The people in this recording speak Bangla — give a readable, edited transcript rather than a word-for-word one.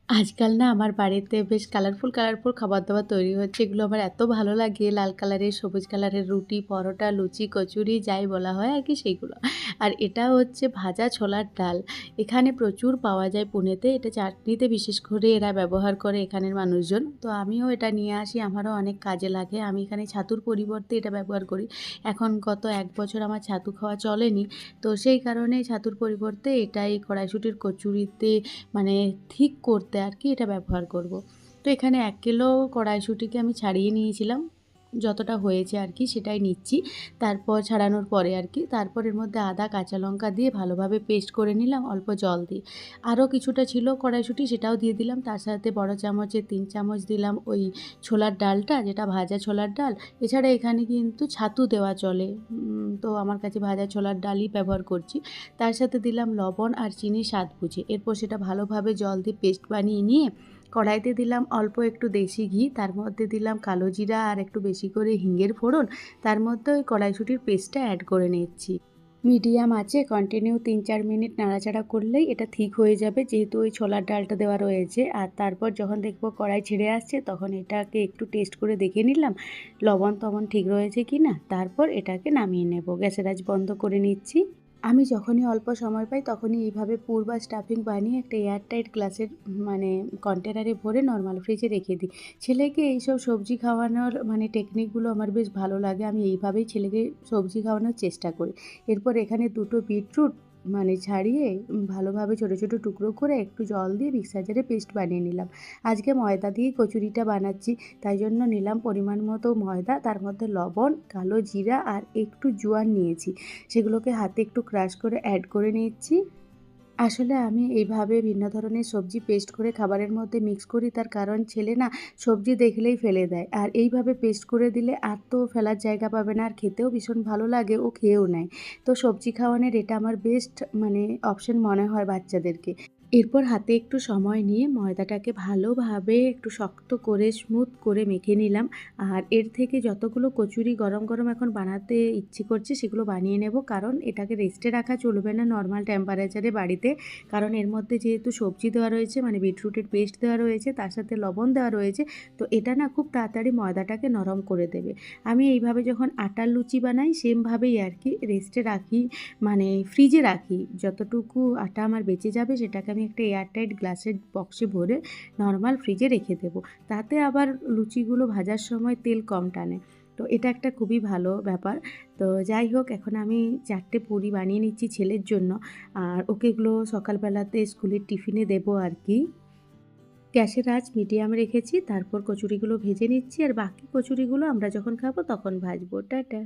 আজকাল না আমার বাড়িতে বেশ কালারফুল খাবার-দাবার তৈরি হচ্ছে। এগুলো আমার এত ভালো লাগে। লাল কালারের, সবুজ কালারের রুটি, পরোটা, লুচি, কচুরি যাই বলা হয় আরকি সেইগুলো। আর এটা হচ্ছে ভাজা ছোলার ডাল। এখানে প্রচুর পাওয়া যায় পুনেতে। এটা চাটনিতে বিশেষ করে এরা ব্যবহার করে এখানের মানুষজন। তো আমিও এটা নিয়ে আসি, আমারও অনেক কাজে লাগে। আমি এখানে ছাতুর পরিবর্তে এটা ব্যবহার করি। এখন গত ১ বছর আমার ছাতু খাওয়া চলেনি। তো সেই কারণে ছাতুর পরিবর্তে এটাই কড়াইশুঁটির কচুরিতে মানে ঠিক করতে আর কি এটা ব্যবহার করব। তো এখানে ১ কিলো কড়াইশুঁটিকে আমি ছাড়িয়ে নিয়েছিলাম। যতটা হয়েছে আর কি সেটাই নিচ্ছি। তারপর ছাড়ানোর পরে আর কি, তারপর এর মধ্যে আদা, কাঁচা লঙ্কা দিয়ে ভালোভাবে পেস্ট করে নিলাম অল্প জল দিয়ে। আরও কিছুটা ছিল কড়াইশুঁটি সেটাও দিয়ে দিলাম। তার সাথে বড় চামচে ৩ চামচ দিলাম ওই ছোলার ডালটা, যেটা ভাজা ছোলার ডাল। এছাড়া এখানে কিন্তু ছাতু দেওয়া চলে। তো আমার কাছে ভাজা ছোলার ডালই ব্যবহার করছি। তার সাথে দিলাম লবণ আর চিনি স্বাদ বুঝে। এরপর সেটা ভালোভাবে জল দিয়ে পেস্ট বানিয়ে নিয়ে কড়াইতে দিলাম অল্প একটু দেশি ঘি, তার মধ্যে দিলাম কালো জিরা আর একটু বেশি করে হিঙের ফোড়ন। তার মধ্যে ওই কড়াইশুঁটির পেস্টটা অ্যাড করে নিচ্ছি। মিডিয়াম আঁচে কন্টিনিউ ৩-৪ মিনিট নাড়াচাড়া করলেই এটা ঠিক হয়ে যাবে, যেহেতু ওই ছোলার ডালটা দেওয়া রয়েছে। আর তারপর যখন দেখব কড়াই ছেড়ে আসছে তখন এটাকে একটু টেস্ট করে দেখে নিলাম লবণ-টবণ ঠিক রয়েছে কি না। তারপর এটাকে নামিয়ে নেব। গ্যাসের আঁচ বন্ধ করে নিচ্ছি। আমি যখনই অল্প সময় পাই তখনই এইভাবে পুর বা স্টাফিং বানিয়ে একটা এয়ারটাইট গ্লাসের মানে কন্টেনারে ভরে নরমাল ফ্রিজে রেখে দিই। ছেলেকে এইসব সবজি খাওয়ানোর মানে টেকনিকগুলো আমার বেশ ভালো লাগে। আমি এইভাবেই ছেলেকে সবজি খাওয়ানোর চেষ্টা করি। এরপর এখানে ২ টো বিটরুট মানে ছাড়িয়ে ভালোভাবে ছোটো ছোটো টুকরো করে একটু জল দিয়ে মিক্সার জারে পেস্ট বানিয়ে নিলাম। আজকে ময়দা দিয়েই কচুরিটা বানাচ্ছি, তাই জন্য নিলাম পরিমাণ মতো ময়দা, তার মধ্যে লবণ, কালো জিরা আর একটু জোয়ান নিয়েছি। সেগুলোকে হাতে একটু ক্রাশ করে অ্যাড করে নিচ্ছি। আসলে আমি এইভাবে ভিন্ন ধরনের সবজি পেস্ট করে খাবারের মধ্যে মিক্স করি, তার কারণ ছেলে না সবজি দেখলেই ফেলে দেয়। আর এইভাবে পেস্ট করে দিলে আর তো ফেলার জায়গা পাবে না, আর খেতেও ভীষণ ভালো লাগে, ও খেয়েও নেয়। তো সবজি খাওয়ানোর এটা আমার বেস্ট মানে অপশন মনে হয় বাচ্চাদেরকে। এরপর হাতে একটু সময় নিয়ে ময়দাটাকে ভালোভাবে একটু শক্ত করে স্মুথ করে মেখে নিলাম। আর এর থেকে যতগুলো কচুরি গরম গরম এখন বানাতে ইচ্ছে করছে সেগুলো বানিয়ে নেব, কারণ এটাকে রেস্টে রাখা চলবে না নর্মাল টেম্পারেচারে বাড়িতে। কারণ এর মধ্যে যেহেতু সবজি দেওয়া রয়েছে মানে বিটরুটের পেস্ট দেওয়া রয়েছে, তার সাথে লবণ দেওয়া রয়েছে, তো এটা না খুব তাড়াতাড়ি ময়দাটাকে নরম করে দেবে। আমি এইভাবে যখন আটার লুচি বানাই সেমভাবেই আর কি রেস্টে রাখি, মানে ফ্রিজে রাখি। যতটুকু আটা আমার বেঁচে যাবে সেটাকে আমি একটা এয়ারটাইট গ্লাসের বক্সে ভরে নর্মাল ফ্রিজে রেখে দেবো। তাতে আবার লুচিগুলো ভাজার সময় তেল কম টানে। তো এটা একটা খুবই ভালো ব্যাপার। তো যাই হোক, এখন আমি ৪ টে পুরি বানিয়ে নিচ্ছি ছেলের জন্য। আর ওকে এগুলো সকালবেলাতে স্কুলের টিফিনে দেবো আর কি। গ্যাসের আঁচ মিডিয়াম রেখেছি, তারপর কচুরিগুলো ভেজে নিচ্ছি আর বাকি কচুরিগুলো আমরা যখন খাবো তখন ভাজবো। টাটা।